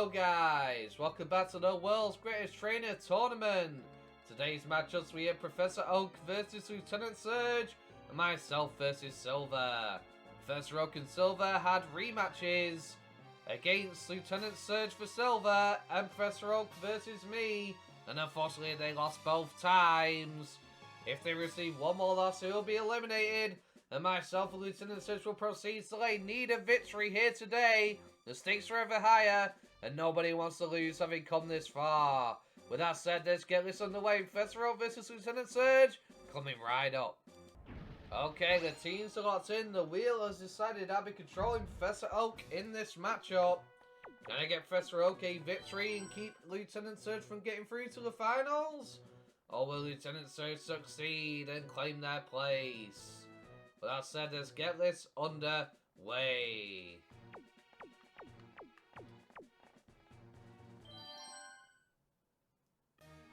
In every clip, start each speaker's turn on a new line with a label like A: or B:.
A: Hello guys, welcome back to the world's greatest trainer tournament. Today's matchups we have Professor Oak versus Lieutenant Surge and myself versus Silver. Professor Oak and Silver had rematches against Lieutenant Surge for Silver and Professor Oak versus me, and unfortunately they lost both times. If they receive one more loss, they will be eliminated, and myself and Lieutenant Surge will proceed, so they need a victory here today. The stakes are ever higher, and nobody wants to lose having come this far. With that said, let's get this underway. Professor Oak versus Lieutenant Surge, coming right up. Okay, the teams are locked in. The wheel has decided I'll be controlling Professor Oak in this matchup. Can I get Professor Oak a victory and keep Lieutenant Surge from getting through to the finals? Or will Lieutenant Surge succeed and claim their place? With that said, let's get this underway.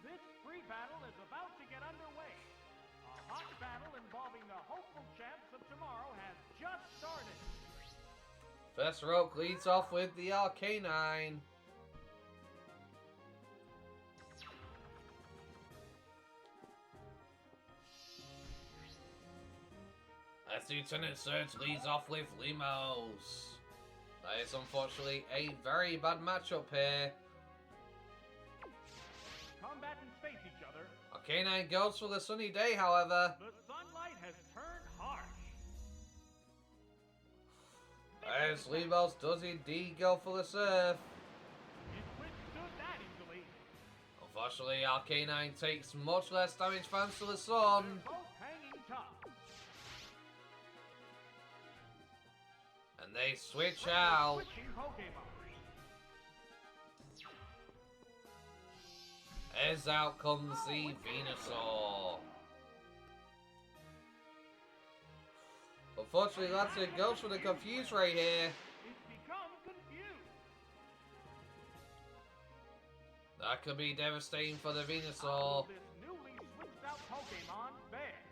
B: This free battle is about to get underway. A hot battle involving the hopeful champs of tomorrow has just started.
A: Professor Oak leads off with the Arcanine. As Lieutenant Surge leads off with Limos. That is unfortunately a very bad matchup here.
B: Combatants face each other.
A: Arcanine goes for the sunny day, however.
B: The sunlight has turned harsh.
A: As Limos does indeed go for the surf.
B: It withstood that easily.
A: Unfortunately, Arcanine takes much less damage thanks to the sun.
B: Both hanging tough.
A: And they switch out.
B: Switching Pokemon.
A: As out comes the Venusaur. Unfortunately, Lantern goes for the Confuse right here.
B: It's become confused.
A: That could be devastating for the
B: How will
A: Venusaur.
B: this newly switched out Pokemon fare?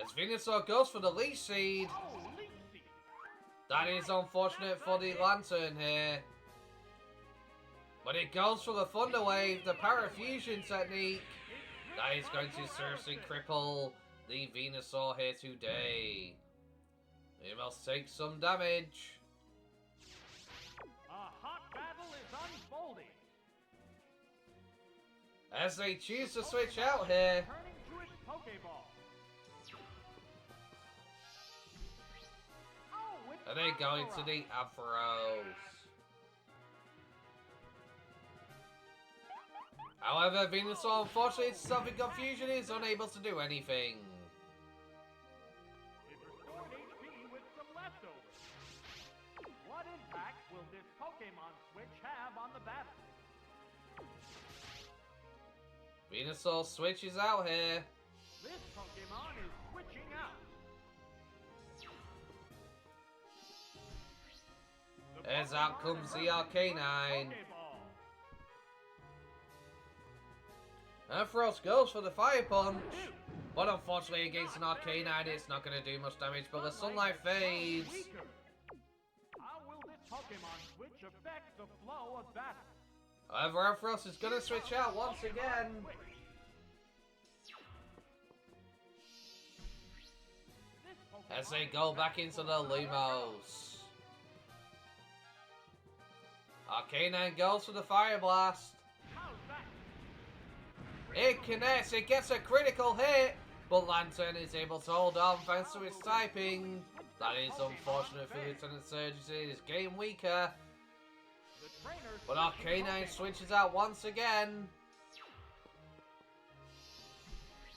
A: As Venusaur goes for the Leech Seed.
B: Oh, Leech Seed.
A: That is unfortunate for the Lantern here. But it goes for the Thunder Wave, the Parafusion technique. That is going to seriously cripple the Venusaur here today. It must take some damage.
B: A hot battle is unfolding.
A: As they choose to switch out here.
B: Turning to its Pokeball. Oh, it's
A: And they go into the Ampharos. However, Venusaur, unfortunately, suffering confusion, is unable to do anything.
B: It restored HP with some leftovers. What impact will this Pokemon switch have on the battle?
A: Venusaur switches out here.
B: This Pokemon is switching out.
A: As out comes the Arcanine.
B: Pokeball.
A: Ampharos goes for the Fire Punch. But unfortunately, against an Arcanine, it's not going to do much damage, but the Sunlight fades.
B: How will this Pokemon switch affect the flow of battle?
A: However, Ampharos is going to switch out once again. As they go back into the Lumos. Arcanine goes for the Fire Blast.
B: How's that?
A: It connects, it gets a critical hit, but Lantern is able to hold on thanks to its typing. That is unfortunate for Lieutenant Surge, it is getting weaker. But Arcanine switches out once again.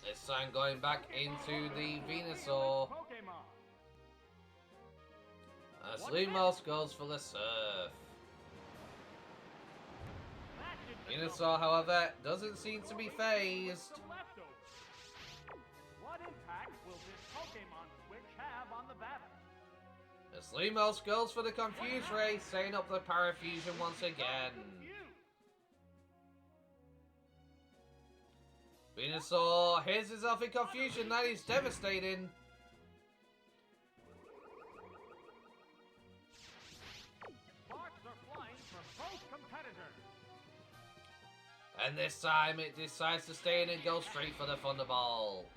A: This time going back into the Venusaur. As Lumos goes for the Surf. Venusaur, however, doesn't seem to be phased.
B: What impact will this Pokemon switch have on the battle?
A: As Lumos goes for the Confuse Ray, setting up the Parafusion once again. Venusaur hits himself in confusion, that is devastating. And this time it decides to stay in and go straight for the Thunderbolt.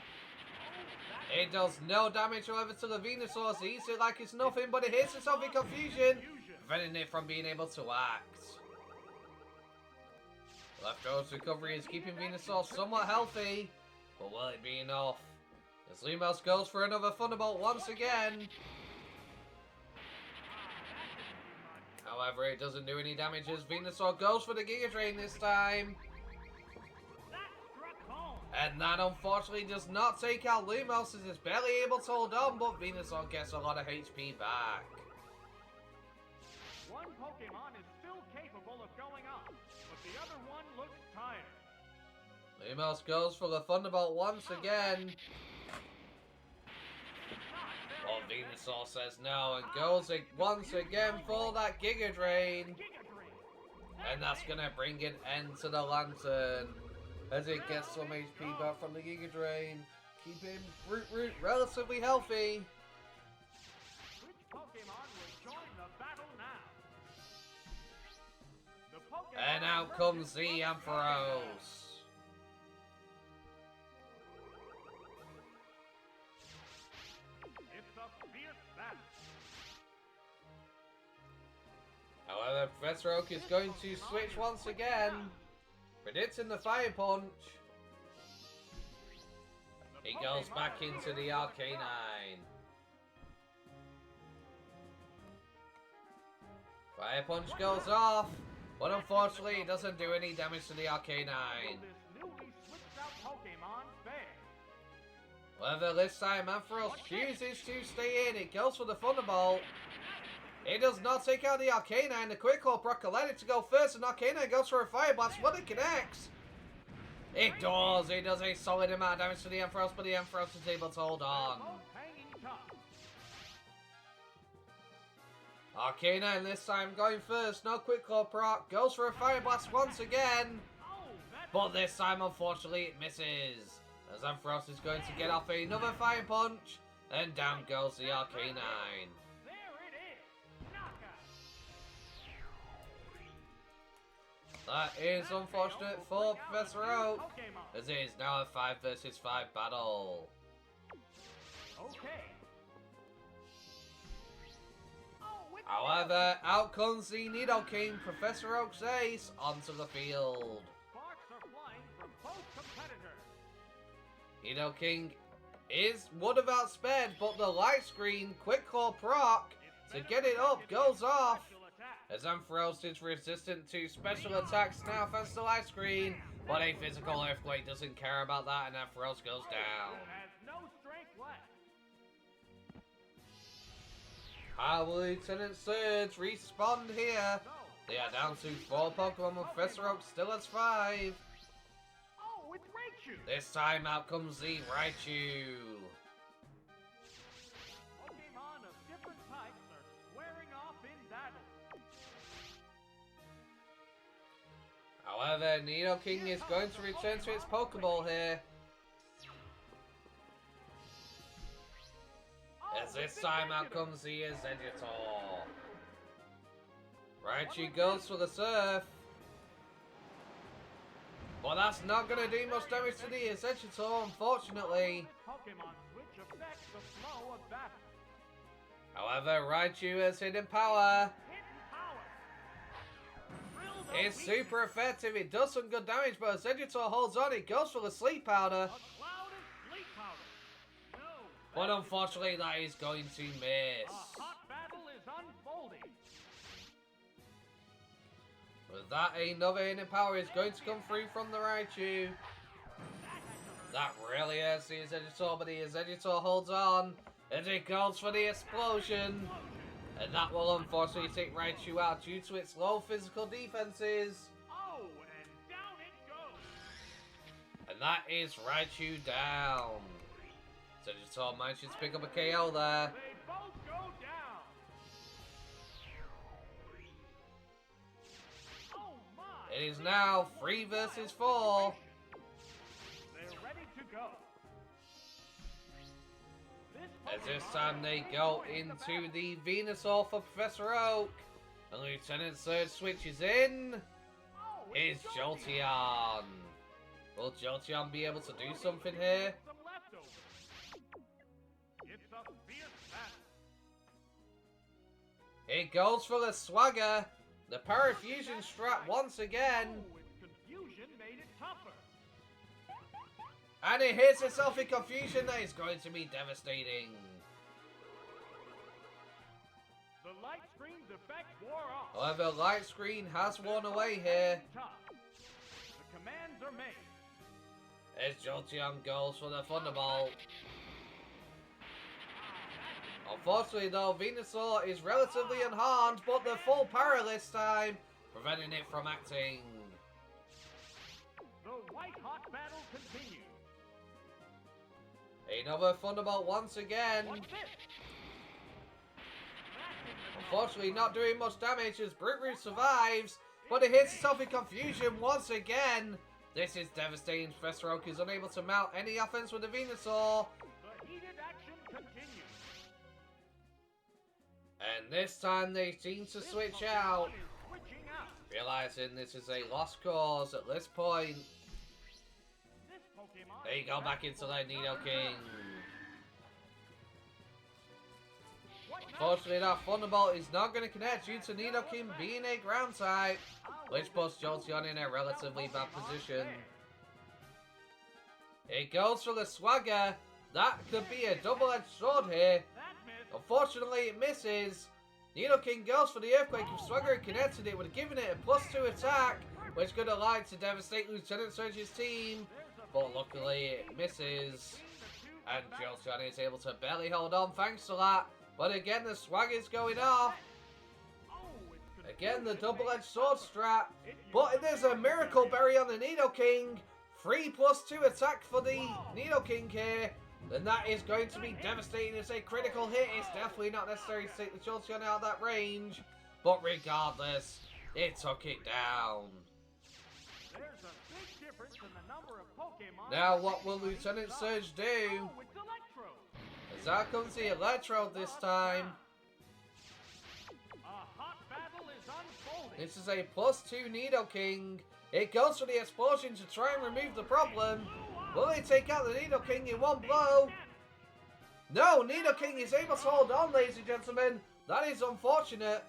A: It does no damage, however, to the Venusaur. It's easy like it's nothing, but it hits itself in confusion, preventing it from being able to act. Leftover's recovery is keeping Venusaur somewhat healthy, but will it be enough? As Lumos goes for another Thunderbolt once again. However, it doesn't do any damage as Venusaur goes for the Giga Drain this time. And that unfortunately does not take out Lumos as it's barely able to hold on, but Venusaur gets a lot of HP back.
B: One Pokemon is still capable of going up, but the other one looks tired.
A: Lumos goes for the Thunderbolt once again. Well, Venusaur says no and goes once again for that Giga Drain. And that's going to bring an end to the Lantern as it gets some HP back from the Giga Drain, keeping Root relatively healthy.
B: Which Pokemon will join the battle now? The Pokemon
A: And out comes the Ampharos.
B: It's a fierce battle.
A: However, Professor Oak is going to switch once again, predicting the Fire Punch. He goes back into the Arcanine. Fire Punch goes off, but unfortunately it doesn't do any damage to the Arcanine.
B: Will this newly switched out Pokemon fare?
A: However, this time Ampharos chooses to stay in. It goes for the Thunderbolt. It does not take out the Arcanine. The Quick Claw Brock allowed it to go first, and Arcanine goes for a Fire Blast, but it connects. It does. It does a solid amount of damage to the Ampharos, but the Ampharos is able to hold on. Arcanine this time going first. No Quick Claw Brock. Goes for a Fire Blast once again. But this time, unfortunately, it misses. As Ampharos is going to get off another Fire Punch. And down goes the Arcanine. That is unfortunate for Professor Oak, as it is now a 5 versus 5 battle. However, out comes the Nidoking, Professor Oak's ace, onto the field. Nidoking would have outsped, but the Light Screen Quick Claw proc to get it up goes off. As Ampharos is resistant to special attacks now thanks to Light Screen, but a physical Earthquake doesn't care about that and Ampharos goes down. How will Lieutenant Surge respond here? They are down to 4 Pokemon, with Professor Oak still has 5.
B: Oh, it's Raichu!
A: This time out comes the Raichu.
B: Pokemon of different types are squaring off in battle.
A: However, Nidoking is going to return to its Pokeball here. As this time out comes the Exeggutor. Raichu goes for the Surf. But that's not going to do much damage to the Exeggutor, unfortunately. However, Raichu has hidden power. It's super effective. It does some good damage, but Exeggutor holds on. It goes for the Sleep Powder. But unfortunately, that is going to miss. With that, another hidden power is going to come through from the Raichu. That really hurts the Exeggutor, but the Exeggutor holds on. And it goes for the Explosion. And that will unfortunately take Raichu out due to its low physical defenses.
B: Oh, and down it goes.
A: And that is Raichu down. Exeggutor manages to pick up a KO there.
B: They both go down. Oh my.
A: It is now 3 versus 4.
B: They're ready to go.
A: As this time they go into the Venusaur for Professor Oak. And Lieutenant Surge switches in.
B: Oh,
A: is Jolteon. Will Jolteon be able to do something here?
B: Some leftovers. It's a fierce battle.
A: It goes for the swagger. The Parafusion strat once again.
B: Oh, its confusion made it tougher.
A: And it hits itself in confusion that is going to be devastating.
B: The light screen's effect wore off.
A: However, light screen has worn away here.
B: Tough. The commands are made.
A: As Jolteon goes for the Thunderbolt. Unfortunately though, Venusaur is relatively unharmed, but the full power this time, preventing it from acting.
B: The white-hot battle continues.
A: Another Thunderbolt once again.
B: What's this?
A: Unfortunately not doing much damage as Brute Root survives, but it hits itself in confusion once again. This is devastating. Professor Oak is unable to mount any offense with the Venusaur.
B: The heated action continues.
A: And this time they seem to switch out,
B: Switching out.
A: realizing this is a lost cause at this point.
B: This Pokemon
A: They go back into their Nidoking. Unfortunately, that Thunderbolt is not going to connect due to Nidoking being a ground type, which puts Jolteon in a relatively bad position. It goes for the swagger. That could be a double-edged sword here.
B: That missed.
A: Unfortunately, it misses. Nidoking goes for the Earthquake. If Swagger had connected, it would have given it a +2 attack, which could have allowed to devastate Lieutenant Surge's team. But luckily, it misses. And Jolteon is able to barely hold on thanks to that. But again, the Swagger's going off. Again, the double-edged sword strat. But there's a Miracle Berry on the Nidoking. 3+2 attack for the Nidoking here. Then that is going to be devastating as a critical hit. It's definitely not necessary to take the Jolteon out of that range. But regardless, it took it down.
B: There's a big difference in the number of Pokemon.
A: Now what will Lieutenant Surge do?
B: Oh, it's Electro.
A: As out comes the Electrode this time.
B: A hot battle is unfolding.
A: This is a +2 Nidoking. It goes for the explosion to try and remove the problem. Will they take out the Nidoking in one blow? No, Nidoking is able to hold on, ladies and gentlemen. That is unfortunate.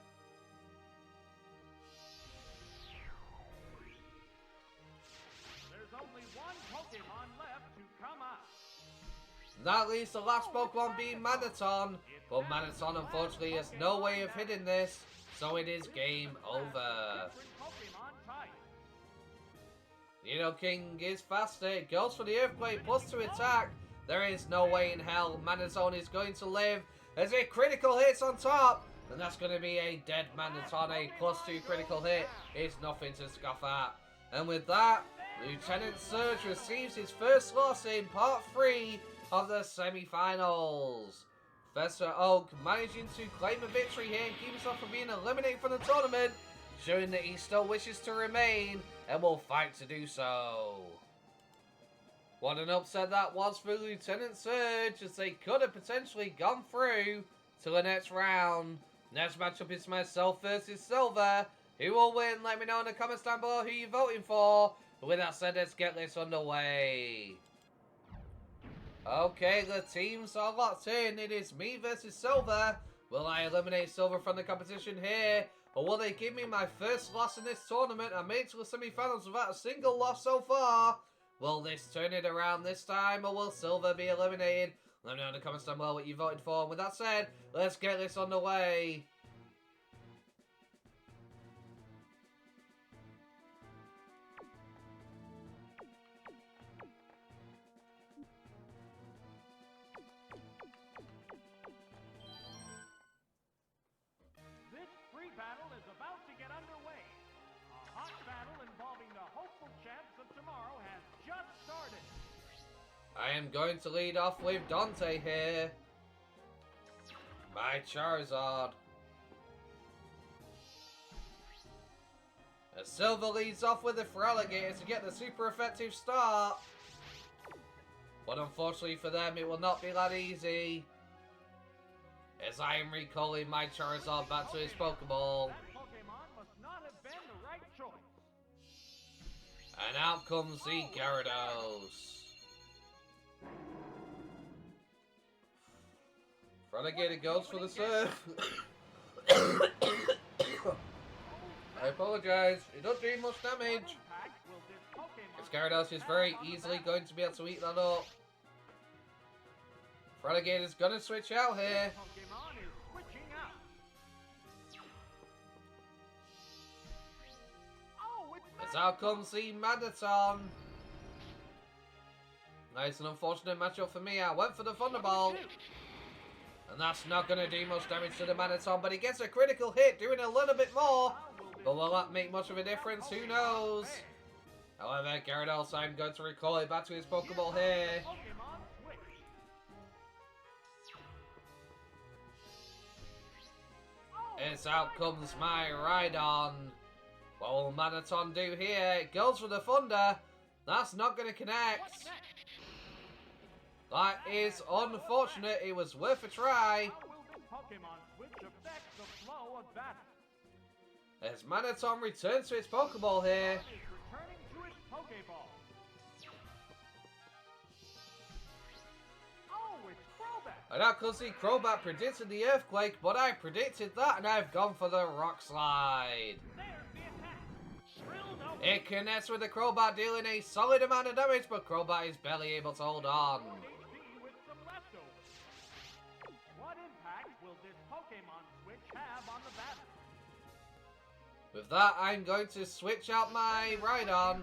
B: There's only one Pokemon left to come out.
A: That leaves the last Pokemon being Manaton. But Manaton unfortunately has no way of hitting this. So it is game over.
B: Pokemon type.
A: Nidoking is faster. It goes for the Earthquake +2 attack. There is no way in hell Manaton is going to live. As a critical hit on top. And that's going to be a dead Manaton. A +2 critical hit is nothing to scoff at. And with that, Lieutenant Surge receives his first loss in Part 3 of the semi-finals. Professor Oak managing to claim a victory here and keep himself from being eliminated from the tournament, showing that he still wishes to remain and will fight to do so. What an upset that was for Lieutenant Surge, as they could have potentially gone through to the next round. Next matchup is myself versus Silver. Who will win? Let me know in the comments down below who you're voting for. But with that said, let's get this underway. Okay, the teams are locked in. It is me versus Silver. Will I eliminate Silver from the competition here? Or will they give me my first loss in this tournament? I made it to the semi-finals without a single loss so far. Will this turn it around this time, or will Silver be eliminated? Let me know in the comments down below what you voted for. And with that said, let's get this underway.
B: This free battle is about to get underway. A hot battle involving the hopeful champs of tomorrow has just started.
A: I am going to lead off with Dante here. My Charizard. As Silver leads off with the Feraligatr to get the super effective start. But unfortunately for them, it will not be that easy. As I am recalling my Charizard back to his Pokeball.
B: That Pokemon must not have been the right choice.
A: And out comes the Gyarados. Renegade goes for the serve. I apologize. It doesn't do much damage. This Gyarados is very easily going to be able to eat that up. Renegade is going to switch out here. As out comes the Magneton. Nice and unfortunate matchup for me. I went for the Thunderbolt. And that's not going to do much damage to the Magneton, but he gets a critical hit, doing a little bit more. But will that make much of a difference? Who knows? However, Gyarados, I'm going to recall it back to his Pokeball here. As out comes my Rhydon. What will Magneton do here? It goes for the Thunder. That's not going to connect. That is unfortunate. It was worth a try. As Magneton returns to its Pokeball here. And that because the Crobat predicted the Earthquake, but I predicted that and I've gone for the Rock Slide. It connects with the Crobat, dealing a solid amount of damage, but Crobat is barely able to hold on.
B: What impact will this Pokemon switch have on the battle?
A: With that, I'm going to switch out my Rhydon.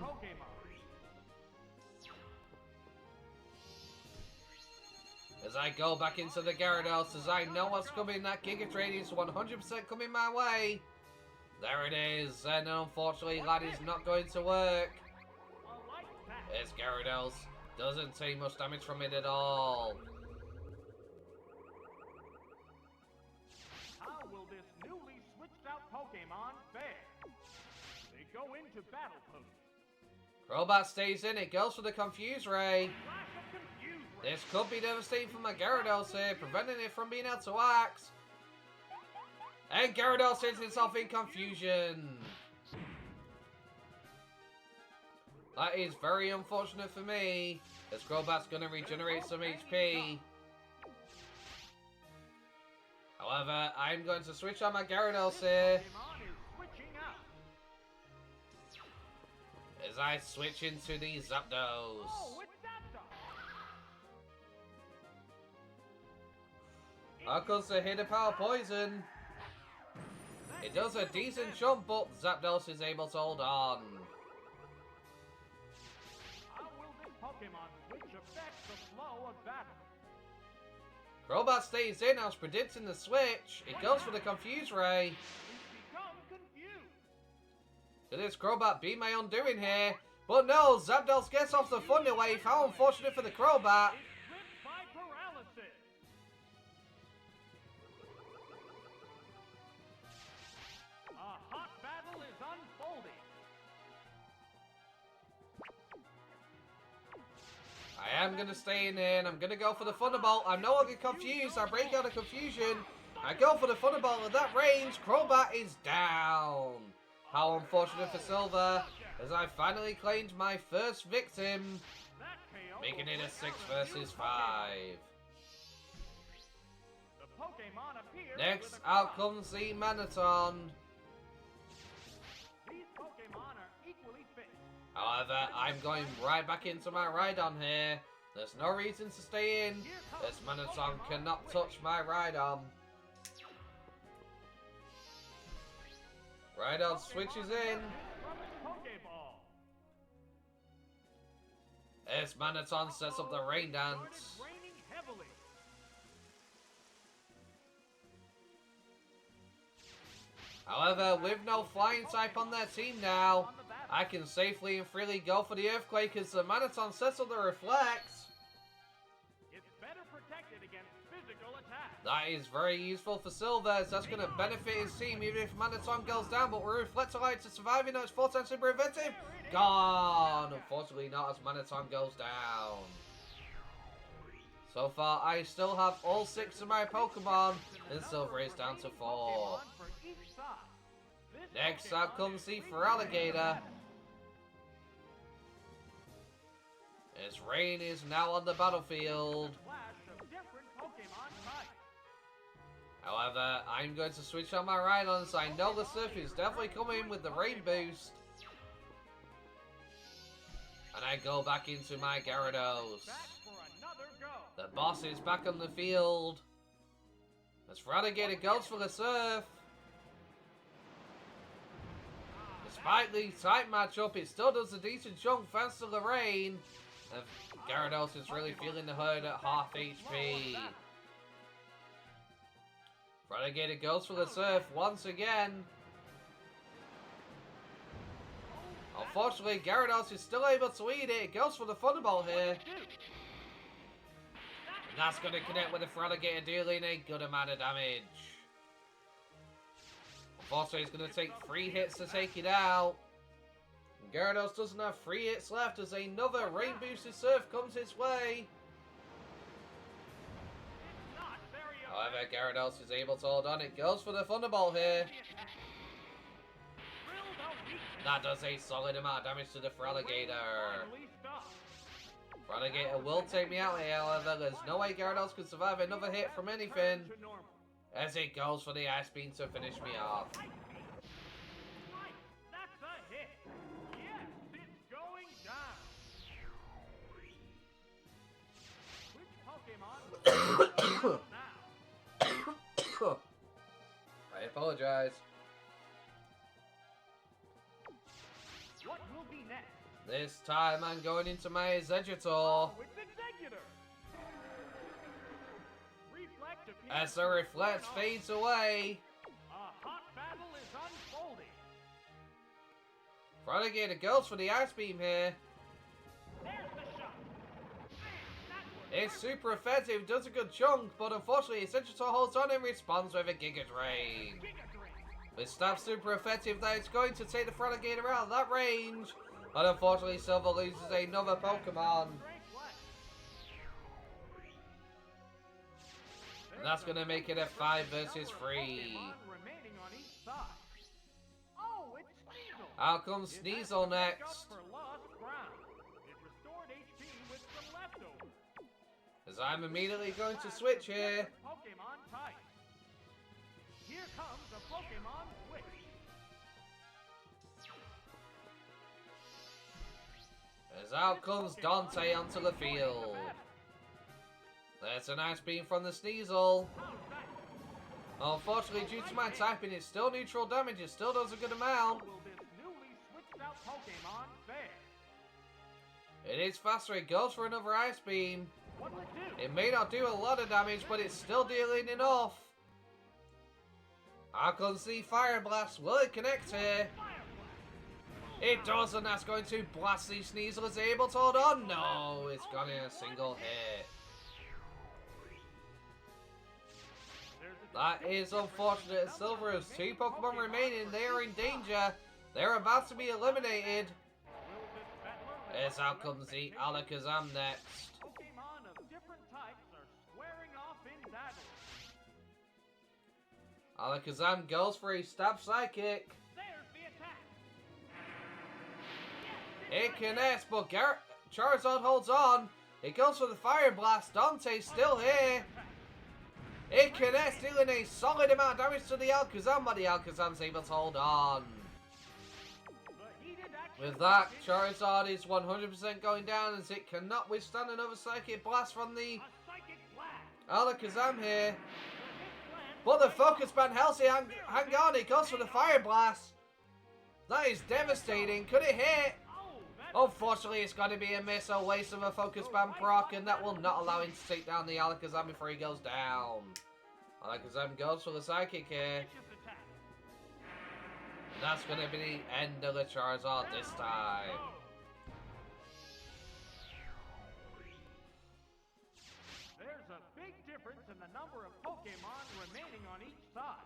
A: As I go back into the Gyarados, as I know what's coming, that Giga Drain is 100% coming my way. There it is, and unfortunately that is not going to work. As Gyarados doesn't take much damage from it at all.
B: How will this newly switched out Pokemon fare? They go into battle pose.
A: Crobat stays in, it goes for the Confuse Ray. This could be devastating for my Gyarados here, preventing it from being able to axe. And Gyarados hits itself in confusion. That is very unfortunate for me, as Crobat's going to regenerate some HP. However, I'm going to switch on my Gyarados here. As I switch into the Zapdos. Out comes the hit of Power Poison. It does a decent jump, but Zapdos is able to hold on.
B: How will this Pokemon switch affect the flow of battle?
A: Crobat stays in, I was predicting the switch. It goes for the Confuse Ray. Could this Crobat be my undoing here? But no, Zapdos gets off the Thunder Wave. How unfortunate for the Crobat. I am going to stay in here and I'm going to go for the Thunderbolt. I'm no longer confused. I break out of confusion. I go for the Thunderbolt at that range. Crobat is down. How unfortunate for Silver, as I finally claimed my first victim, making it a 6 versus 5. Next, out comes the Magneton. However, I'm going right back into my Rhydon here. There's no reason to stay in. This Magneton cannot touch my Rhydon. Rhydon switches in. This Magneton sets up the Rain Dance. However, with no flying type on their team now, I can safely and freely go for the Earthquake as the Magneton sets up the Reflect.
B: It's better protected against physical attacks.
A: That is very useful for Silver, as that's going to benefit his team even if Magneton goes down, but we're Reflectolite to survive, it's 4 times super effective. Gone! Unfortunately not, as Magneton goes down. So far, I still have all 6 of my Pokemon, and Silver is down to 4. Next up comes the Feraligatr. As Rain is now on the battlefield. However, I'm going to switch on my Rhydons. I know the Surf is definitely coming with the Rain boost. And I go back into my Gyarados. The boss is back on the field. As Relegator goes for the Surf. Despite the tight matchup, it still does a decent chunk thanks to the Rain. And Gyarados is really feeling the hurt at half HP. Relegator goes for the Surf once again. Unfortunately, Gyarados is still able to eat it. It goes for the Thunderbolt here. And that's going to connect with the Relegator, dealing a good amount of damage. Unfortunately, it's going to take 3 hits to take it out. And Gyarados doesn't have 3 hits left as another Rain Boosted Surf comes his way. However, Gyarados is able to hold on. It goes for the Thunderbolt here. That does a solid amount of damage to the Relegator. Relegator will take me out here, however. There's no way Gyarados could survive another hit from anything. As it goes for the Ice Beam to finish me off.
B: That's a hit. Yes, it's going down. Which Pokemon now?
A: I apologize.
B: What will be next?
A: This time I'm going into my Exeggutor.
B: With Exeggutor. Reflect appears
A: As the Reflect fades away.
B: A hot battle is unfolding.
A: Relegator goes for the Ice Beam here.
B: There's the shot. That was
A: It's super effective, does a good chunk, but unfortunately Exeggutor holds on and responds with a Giga Drain.
B: Giga Drain.
A: With Stab super effective, that it's going to take the Relegator out of that range. But unfortunately, Silver loses another Pokemon. And that's going to make it a 5 versus 3. Out comes Sneasel next. As I'm immediately going to switch here.
B: Here comes a Pokemon switch.
A: As out comes Dante onto the field. There's a nice beam from the Sneasel. Unfortunately, due to my typing, it's still neutral damage. It still does a good amount.
B: Will this newly switched out Pokemon fare?
A: It is faster. It goes for another Ice Beam.
B: What will it do?
A: It may not do a lot of damage, but it's still dealing enough. Out comes the Fire Blast. Will it connect here? It does, and that's going to blast the Sneasel. Is it able to hold on? No, it's gone in a single hit. That is unfortunate. Silver has 2 Pokemon remaining. They are in danger. They're about to be eliminated. As out comes the Alakazam next.
B: Pokemon of different types are squaring off in battle.
A: Alakazam goes for a Stab Psychic.
B: There's the attack.
A: It connects, but Charizard holds on. It goes for the Fire Blast. Dante's still here. It connects, dealing a solid amount of damage to the Alakazam, but the Alakazam's able to hold on. With that, Charizard is 100% going down as it cannot withstand another Psychic Blast from the Alakazam here. But the Focus Band helps it hang on. It goes for the Fire Blast. That is devastating. Could it hit? Unfortunately, it's going to be a miss. A waste of a Focus Band proc, and that will not allow him to take down the Alakazam before he goes down. Alakazam goes for the Psychic here. And that's going to be the end of the Charizard this time.
B: There's a big difference in the number of Pokemon remaining on each side.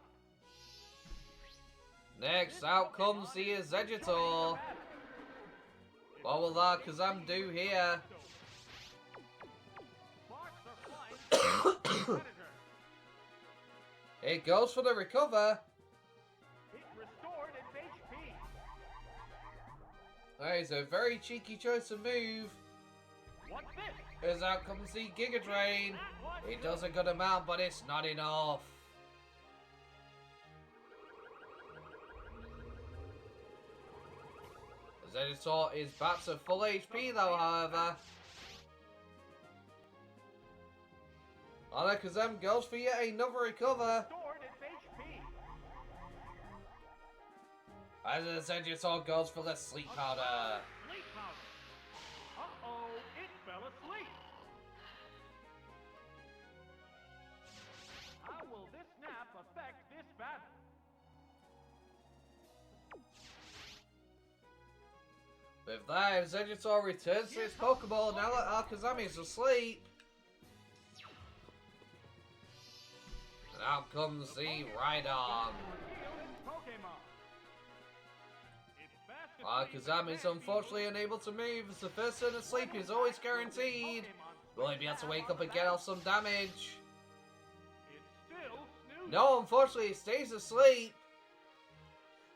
A: Next, out comes the Exeggutor. What will Alakazam do here? It goes for the Recover.
B: It restored its HP.
A: That is a very cheeky choice of move.
B: What's this?
A: As out comes the Giga Drain. It does a good amount, but it's not enough. Venusaur is back to full HP though, however. Alakazam goes for yet another recover.
B: Stored its HP.
A: As the Venusaur goes for the Sleep Powder.
B: Sleep powder. Uh-oh, it fell asleep. How will this nap affect this battle?
A: With that, Venusaur returns to its Pokeball now that Alakazam is asleep. And out comes the Rhydon. Alakazam is unfortunately unable to move as the first turn of sleep is always guaranteed. Will he be able to wake up and get off some damage? No, unfortunately, he stays asleep.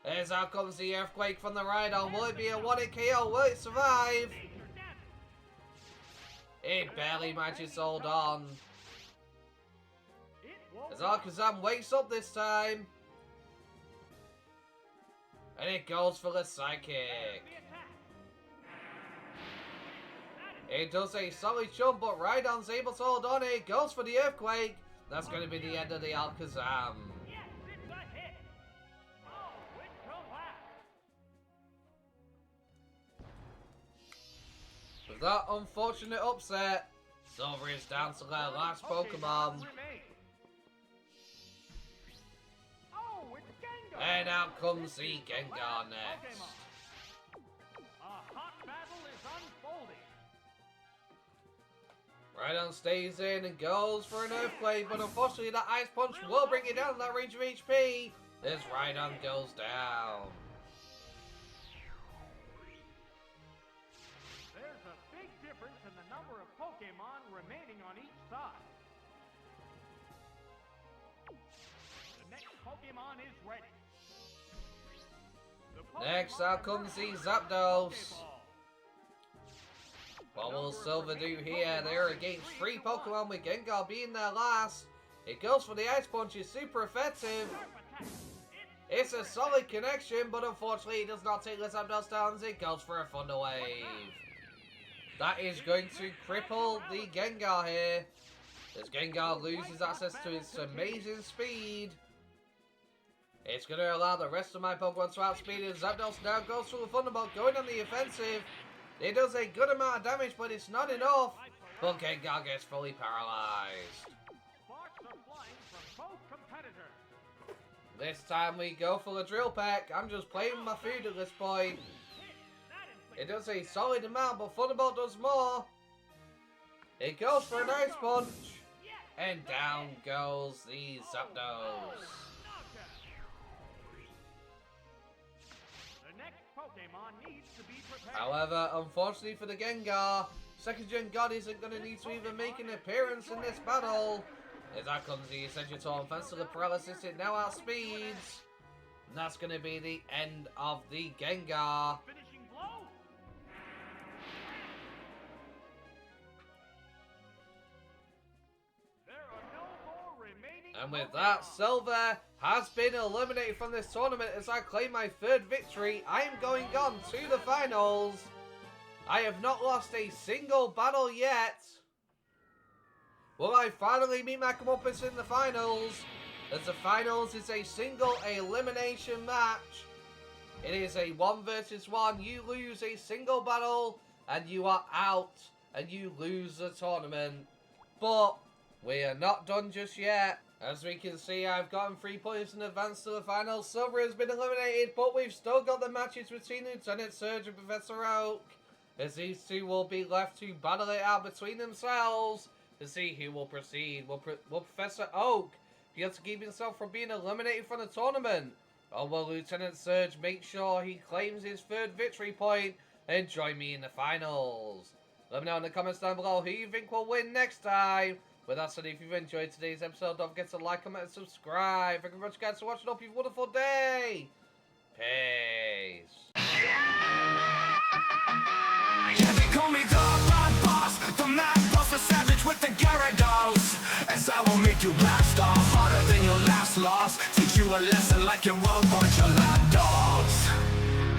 A: As out comes the Earthquake from the Rhydon. Will it be a 1-hit KO? Will it survive? It barely manages to hold on. As Alakazam wakes up this time. And it goes for the Psychic. It does a solid jump, but Rhydon's able to hold on. It goes for the Earthquake. That's going to be the end of the Alakazam. With that unfortunate upset, Silver is down to their last Pokemon. And out comes the Gengar next.
B: A hot battle is unfolding.
A: Rhydon stays in and goes for an Earthquake, but unfortunately that Ice Punch will bring it down to that range of HP. This Rhydon goes down.
B: There's a big difference in the number of Pokemon remaining on each side. The next Pokemon is ready.
A: Next out comes the Zapdos. What will Silver do here? They're against 3 Pokemon with Gengar being their last. It goes for the Ice Punch, it's super effective. It's a solid connection, but unfortunately it does not take the Zapdos down as it goes for a Thunder Wave. That is going to cripple the Gengar here. As Gengar loses access to its amazing speed. It's going to allow the rest of my Pokemon to outspeed it. Zapdos now goes for the Thunderbolt, going on the offensive. It does a good amount of damage, but it's not enough. But Gengar gets fully paralyzed.
B: Sparks are flying from both competitors.
A: This time we go for the Drill Peck. I'm just playing with my food at this point. It does a solid amount, but Thunderbolt does more. It goes for an Ice Punch. And down goes the Zapdos.
B: Pokemon needs to be prepared.
A: However, unfortunately for the Gengar, Second Gen God isn't going to need to even make an appearance in this battle. As that comes the Essential and thanks to the paralysis, it now outspeeds. And that's going to be the end of the Gengar.
B: Finishing blow. There are no more remaining.
A: And with that, Silver has been eliminated from this tournament as I claim my 3rd victory. I am going on to the finals. I have not lost a single battle yet. Will I finally meet my comeuppance in the finals? As the finals is a single elimination match. It is a 1 versus 1. You lose a single battle and you are out and you lose the tournament. But we are not done just yet. As we can see, I've gotten 3 points in advance to the finals. Silver has been eliminated, but we've still got the matches between Lieutenant Surge and Professor Oak. As these two will be left to battle it out between themselves to see who will proceed. Will Professor Oak be able to keep himself from being eliminated from the tournament? Or will Lieutenant Surge make sure he claims his 3rd victory point and join me in the finals? Let me know in the comments down below who you think will win next time. With that said, if you've enjoyed today's episode, don't forget to like, comment, and subscribe. Thank you very much, guys, for watching. Hope you have a wonderful day. Peace.
C: Yeah, they call me the Blood Boss. star, harder than your last loss. Teach you a lesson like you were bunch of lapdogs.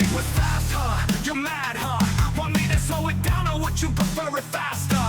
C: It was fast, huh? You're mad, huh? Want me to slow it down, or would you prefer it fast?